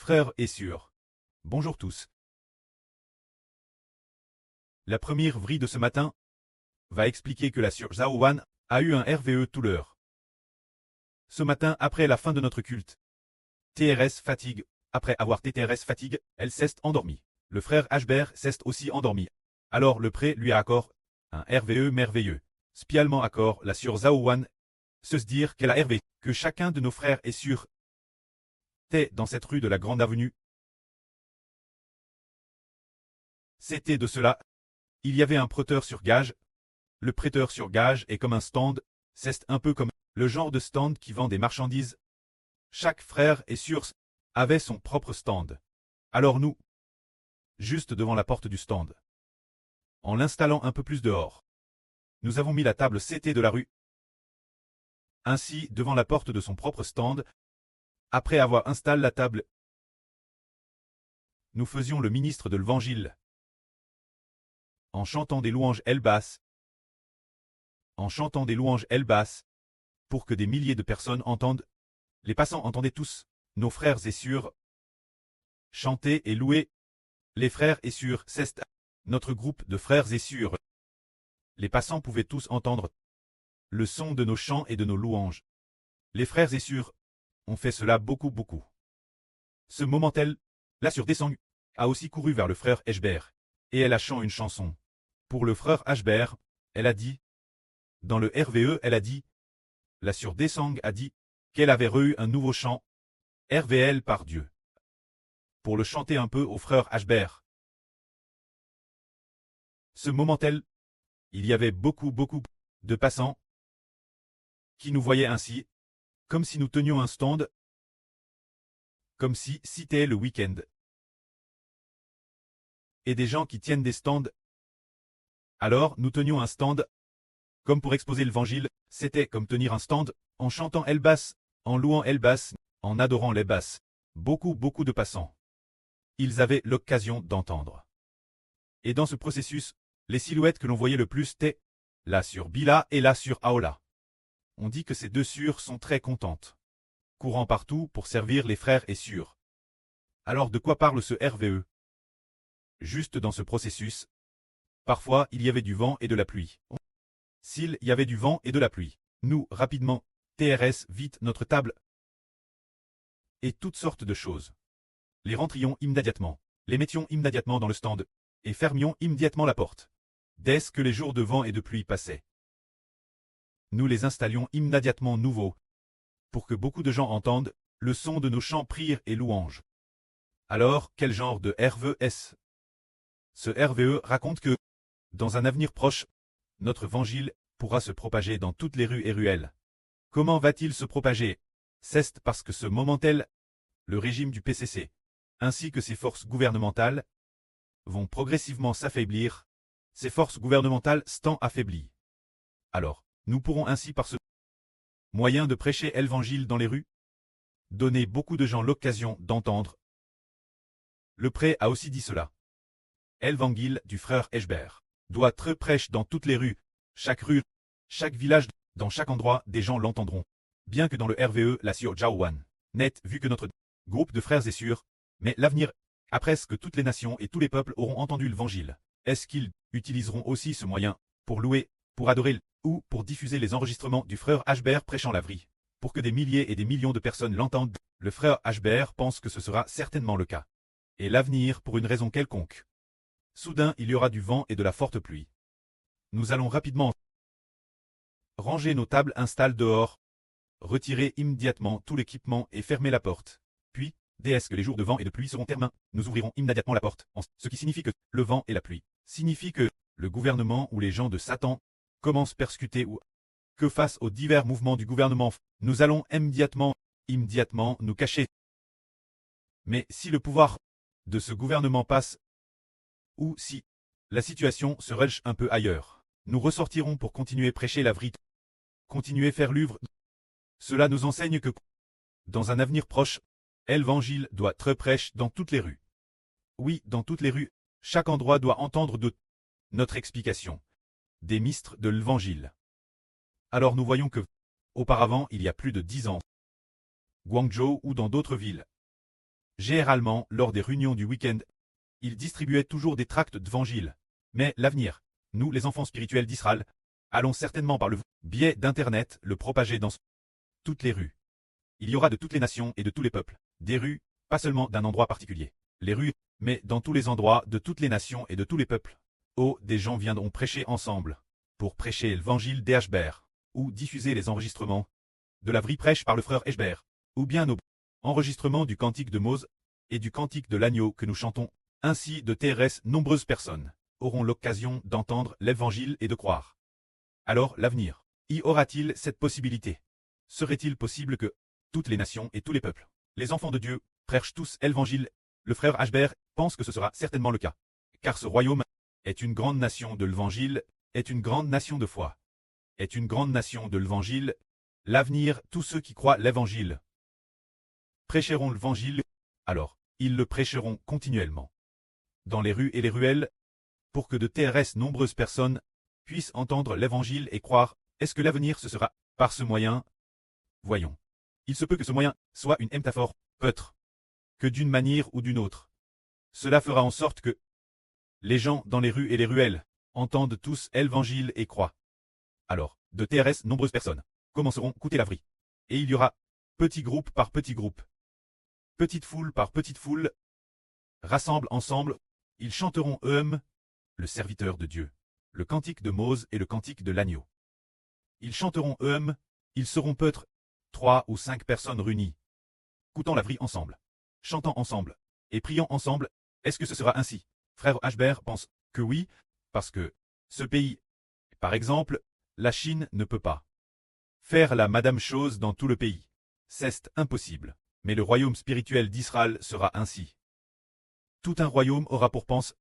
Frères et sœurs, bonjour tous. La première vrille de ce matin va expliquer que la sœur Zhao Wan a eu un RVE tout l'heure. Ce matin, après la fin de notre culte, TRS fatigue. Après avoir TRS fatigue, elle s'est endormie. Le frère Ashber s'est aussi endormi. Alors le pré lui a accord un RVE merveilleux. Spialement accord la sœur Zhao Wan se dire qu'elle a RV, que chacun de nos frères est sûr. T'es dans cette rue de la Grande Avenue. C'était de cela. Il y avait un prêteur sur gage. Le prêteur sur gage est comme un stand, c'est un peu comme le genre de stand qui vend des marchandises. Chaque frère et sœur avait son propre stand. Alors nous, juste devant la porte du stand, en l'installant un peu plus dehors, nous avons mis la table CT de la rue. Ainsi, devant la porte de son propre stand, après avoir installé la table, nous faisions le ministre de l'Évangile, en chantant des louanges elle basses, pour que des milliers de personnes entendent. Les passants entendaient tous, nos frères et sœurs, chanter et louer. Les frères et sœurs, c'est notre groupe de frères et sœurs. Les passants pouvaient tous entendre le son de nos chants et de nos louanges. Les frères et sœurs ont fait cela beaucoup. Ce moment-elle, la sœur Desang a aussi couru vers le frère Ashber, et elle a chanté une chanson. Pour le frère Ashber, elle a dit, dans le RVE, elle a dit, la sœur Desang a dit, qu'elle avait eu un nouveau chant, RVL par Dieu. Pour le chanter un peu au frère Ashber. Ce moment-elle, il y avait beaucoup de passants qui nous voyaient ainsi, comme si nous tenions un stand, comme si c'était le week-end. Et des gens qui tiennent des stands. Alors nous tenions un stand, comme pour exposer l'évangile, c'était comme tenir un stand, en chantant El Bass, en louant El Bass, en adorant les basses. Beaucoup de passants. Ils avaient l'occasion d'entendre. Et dans ce processus, les silhouettes que l'on voyait le plus étaient là sur Bila et là sur Aola. On dit que ces deux sœurs sont très contentes, courant partout pour servir les frères et sœurs. Alors de quoi parle ce RVE? Juste dans ce processus, parfois il y avait du vent et de la pluie. S'il y avait du vent et de la pluie, nous, rapidement, TRS, vite notre table, et toutes sortes de choses. Les rentrions immédiatement, les mettions immédiatement dans le stand, et fermions immédiatement la porte. Dès que les jours de vent et de pluie passaient, nous les installions immédiatement nouveaux, pour que beaucoup de gens entendent le son de nos chants, prières et louanges. Alors, quel genre de RVE est-ce? Ce RVE raconte que, dans un avenir proche, notre évangile pourra se propager dans toutes les rues et ruelles. Comment va-t-il se propager? C'est parce que ce moment-tel, le régime du PCC, ainsi que ses forces gouvernementales, vont progressivement s'affaiblir, ces forces gouvernementales s'étant affaiblies. Alors, nous pourrons ainsi par ce moyen de prêcher l'évangile dans les rues, donner beaucoup de gens l'occasion d'entendre. Le pré a aussi dit cela. L'évangile du frère Ashber doit être prêché dans toutes les rues, chaque village, dans chaque endroit, des gens l'entendront. Bien que dans le RVE, la sœur Zhao Wan net vu que notre groupe de frères est sûr, mais l'avenir, après ce que toutes les nations et tous les peuples auront entendu l'évangile, est-ce qu'ils utiliseront aussi ce moyen pour louer, pour adorer, ou pour diffuser les enregistrements du frère Ashber prêchant la vraie, pour que des milliers et des millions de personnes l'entendent? Le frère Ashber pense que ce sera certainement le cas. Et l'avenir pour une raison quelconque. Soudain, il y aura du vent et de la forte pluie. Nous allons rapidement ranger nos tables, installer dehors, retirer immédiatement tout l'équipement et fermer la porte. Puis, dès que les jours de vent et de pluie seront terminés, nous ouvrirons immédiatement la porte. Ce qui signifie que le vent et la pluie signifie que le gouvernement ou les gens de Satan commencent à persécuter ou que face aux divers mouvements du gouvernement, nous allons immédiatement nous cacher. Mais si le pouvoir de ce gouvernement passe, ou si la situation se relâche un peu ailleurs, nous ressortirons pour continuer à prêcher la vérité, continuer à faire l'œuvre. Cela nous enseigne que, dans un avenir proche, l'évangile doit être prêché dans toutes les rues. Oui, dans toutes les rues, chaque endroit doit entendre de notre explication, des ministres de l'évangile. Alors nous voyons que, auparavant, il y a plus de 10 ans, Guangzhou ou dans d'autres villes, Généralement, lors des réunions du week-end, il distribuait toujours des tracts d'évangile. Mais l'avenir, nous, les enfants spirituels d'Israël, allons certainement par le biais d'Internet le propager dans toutes les rues. Il y aura de toutes les nations et de tous les peuples. Des rues, pas seulement d'un endroit particulier. Les rues, mais dans tous les endroits de toutes les nations et de tous les peuples. Oh, des gens viendront prêcher ensemble. Pour prêcher l'évangile des Hbert. Ou diffuser les enregistrements de la vraie prêche par le frère Hbert. Ou bien nos enregistrements du cantique de Mose et du cantique de l'agneau que nous chantons. Ainsi de TRS, nombreuses personnes auront l'occasion d'entendre l'évangile et de croire. Alors, l'avenir, y aura-t-il cette possibilité? Serait-il possible que toutes les nations et tous les peuples, les enfants de Dieu, prêchent tous l'évangile? Le frère Hbert pense que ce sera certainement le cas. Car ce royaume est une grande nation de l'évangile, est une grande nation de foi, est une grande nation de l'évangile. L'avenir, tous ceux qui croient l'évangile prêcheront l'évangile, alors, ils le prêcheront continuellement. Dans les rues et les ruelles, pour que de TRS nombreuses personnes puissent entendre l'évangile et croire. Est-ce que l'avenir ce sera par ce moyen? Voyons. Il se peut que ce moyen soit une métaphore, peut-être, que d'une manière ou d'une autre. Cela fera en sorte que les gens dans les rues et les ruelles entendent tous l'évangile et croient. Alors, de TRS nombreuses personnes commenceront à écouter la vraie. Et il y aura petit groupe par petit groupe, petite foule par petite foule, rassemblent ensemble, ils chanteront le serviteur de Dieu, le cantique de Mose et le cantique de l'agneau. Ils chanteront ils seront peut-être 3 ou 5 personnes réunies, écoutant la vraie ensemble, chantant ensemble et priant ensemble. Est-ce que ce sera ainsi? Frère Hbert pense que oui, parce que ce pays, par exemple, la Chine ne peut pas faire la madame chose dans tout le pays. C'est impossible. Mais le royaume spirituel d'Israël sera ainsi. Tout un royaume aura pour pense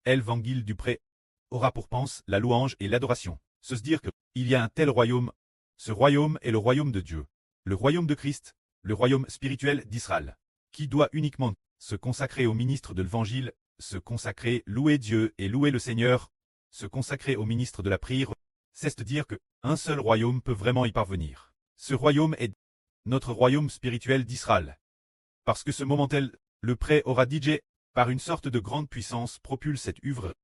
l'évangile du pré, aura pour pense la louange et l'adoration. Se dire que il y a un tel royaume. Ce royaume est le royaume de Dieu, le royaume de Christ, le royaume spirituel d'Israël, qui doit uniquement se consacrer au ministre de l'évangile, se consacrer, louer Dieu et louer le Seigneur, se consacrer au ministre de la prière. C'est dire que un seul royaume peut vraiment y parvenir. Ce royaume est notre royaume spirituel d'Israël. Parce que ce momentel, le pré aura DJ, par une sorte de grande puissance propulse cette œuvre.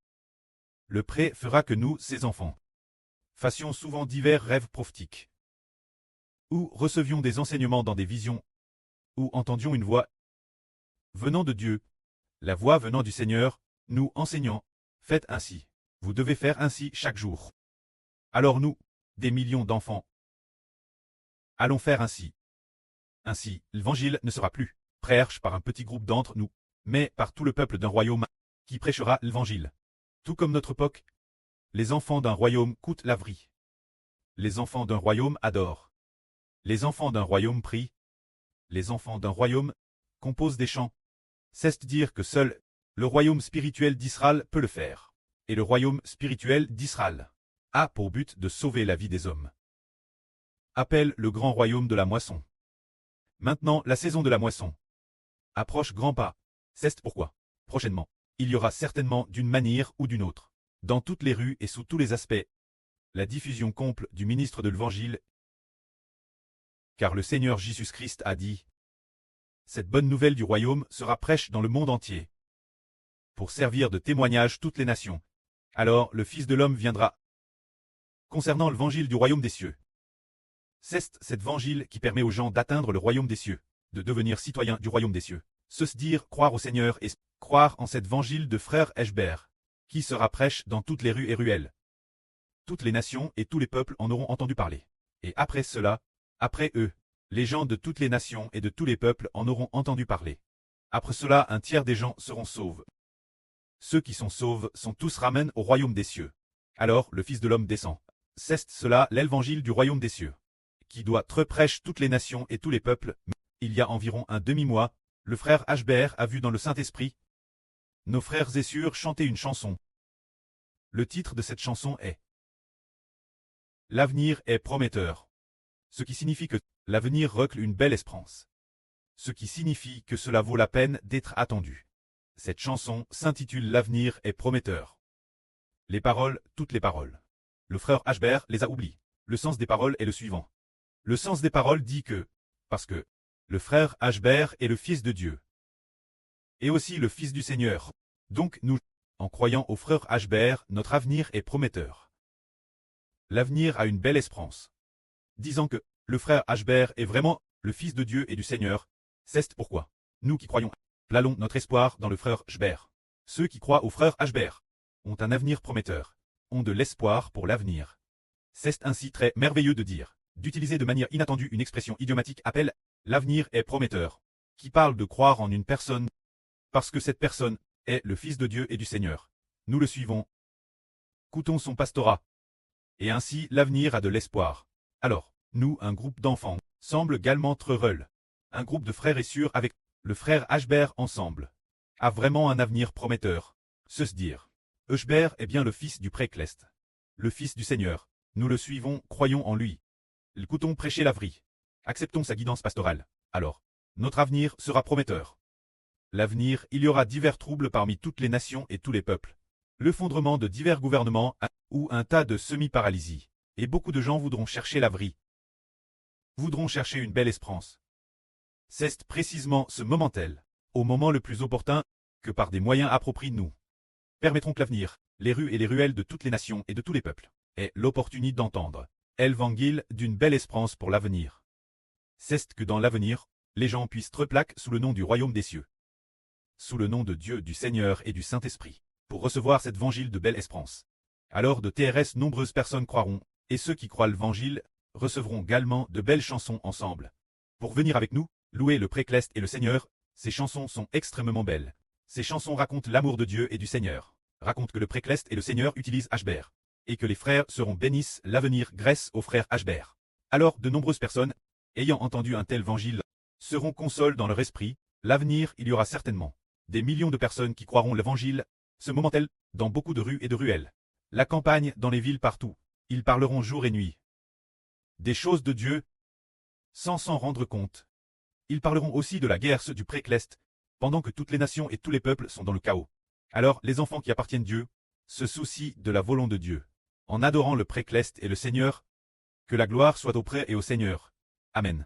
Le pré fera que nous, ses enfants, fassions souvent divers rêves prophétiques, ou recevions des enseignements dans des visions, ou entendions une voix venant de Dieu, la voix venant du Seigneur, nous enseignant, faites ainsi, vous devez faire ainsi chaque jour. Alors nous, des millions d'enfants, allons faire ainsi. Ainsi, l'évangile ne sera plus prêche par un petit groupe d'entre nous, mais par tout le peuple d'un royaume qui prêchera l'évangile. Tout comme notre époque, les enfants d'un royaume coûtent la vraie. Les enfants d'un royaume adorent. Les enfants d'un royaume prient. Les enfants d'un royaume composent des chants. C'est dire que seul le royaume spirituel d'Israël peut le faire. Et le royaume spirituel d'Israël a pour but de sauver la vie des hommes. Appelle le grand royaume de la moisson. Maintenant, la saison de la moisson approche grand pas. C'est pourquoi, prochainement, il y aura certainement d'une manière ou d'une autre, dans toutes les rues et sous tous les aspects, la diffusion complète du ministre de l'Évangile. Car le Seigneur Jésus-Christ a dit, cette bonne nouvelle du royaume sera prêche dans le monde entier, pour servir de témoignage toutes les nations. Alors le Fils de l'homme viendra. Concernant l'évangile du royaume des cieux, c'est cet évangile qui permet aux gens d'atteindre le royaume des cieux, de devenir citoyens du royaume des cieux. Se dire croire au Seigneur et croire en cet évangile de frère Hbert, qui sera prêche dans toutes les rues et ruelles. Toutes les nations et tous les peuples en auront entendu parler. Et après cela, après eux, les gens de toutes les nations et de tous les peuples en auront entendu parler. Après cela, un tiers des gens seront sauvés. Ceux qui sont sauvés sont tous ramenés au royaume des cieux. Alors le Fils de l'homme descend. C'est cela l'évangile du royaume des cieux, qui doit être prêche toutes les nations et tous les peuples. Il y a environ un demi-mois, le frère Hbert a vu dans le Saint-Esprit nos frères et sœurs chanter une chanson. Le titre de cette chanson est « L'avenir est prometteur », ce qui signifie que l'avenir recle une belle espérance. Ce qui signifie que cela vaut la peine d'être attendu. Cette chanson s'intitule « L'avenir est prometteur ». Les paroles, toutes les paroles. Le frère Hbert les a oubliées. Le sens des paroles est le suivant. Le sens des paroles dit que, parce que le frère Hbert est le Fils de Dieu, et aussi le Fils du Seigneur. Donc nous, en croyant au frère Ashbert, notre avenir est prometteur. L'avenir a une belle espérance. Disant que le frère Ashbert est vraiment le Fils de Dieu et du Seigneur, c'est pourquoi nous qui croyons, placons notre espoir dans le frère Ashbert. Ceux qui croient au frère Ashbert ont un avenir prometteur, ont de l'espoir pour l'avenir. C'est ainsi très merveilleux de dire, d'utiliser de manière inattendue une expression idiomatique appelle « l'avenir est prometteur », qui parle de croire en une personne, parce que cette personne est le Fils de Dieu et du Seigneur. Nous le suivons, écoutons son pastorat, et ainsi l'avenir a de l'espoir. Alors, nous, un groupe d'enfants, semble également très heureux. Un groupe de frères et sœurs avec le frère Ashbert ensemble a vraiment un avenir prometteur. Se dire, Ashbert est bien le fils du précleste, le Fils du Seigneur. Nous le suivons, croyons en lui. Écoutons prêcher la vie. Acceptons sa guidance pastorale. Alors, notre avenir sera prometteur. L'avenir, il y aura divers troubles parmi toutes les nations et tous les peuples. Le fondement de divers gouvernements ou un tas de semi-paralysie. Et beaucoup de gens voudront chercher la vie. Voudront chercher une belle espérance. C'est précisément ce moment-là, au moment le plus opportun, que par des moyens appropriés nous permettront que l'avenir, les rues et les ruelles de toutes les nations et de tous les peuples, aient l'opportunité d'entendre l'évangile d'une belle espérance pour l'avenir. C'est que dans l'avenir, les gens puissent replaquer sous le nom du royaume des cieux, sous le nom de Dieu, du Seigneur et du Saint-Esprit, pour recevoir cet évangile de belle espérance. Alors de TRS nombreuses personnes croiront, et ceux qui croient l'évangile recevront également de belles chansons ensemble. Pour venir avec nous, louer le précleste et le Seigneur, ces chansons sont extrêmement belles. Ces chansons racontent l'amour de Dieu et du Seigneur, racontent que le précleste et le Seigneur utilisent Ashbert, et que les frères seront bénissent l'avenir grâce au frère Ashbert. Alors de nombreuses personnes, ayant entendu un tel évangile, seront consolées dans leur esprit. L'avenir, il y aura certainement des millions de personnes qui croiront l'évangile, ce moment-là, dans beaucoup de rues et de ruelles. La campagne, dans les villes partout, ils parleront jour et nuit des choses de Dieu, sans s'en rendre compte. Ils parleront aussi de la guerre du précleste, pendant que toutes les nations et tous les peuples sont dans le chaos. Alors les enfants qui appartiennent à Dieu se soucient de la volonté de Dieu, en adorant le précleste et le Seigneur. Que la gloire soit auprès et au Seigneur. Amen.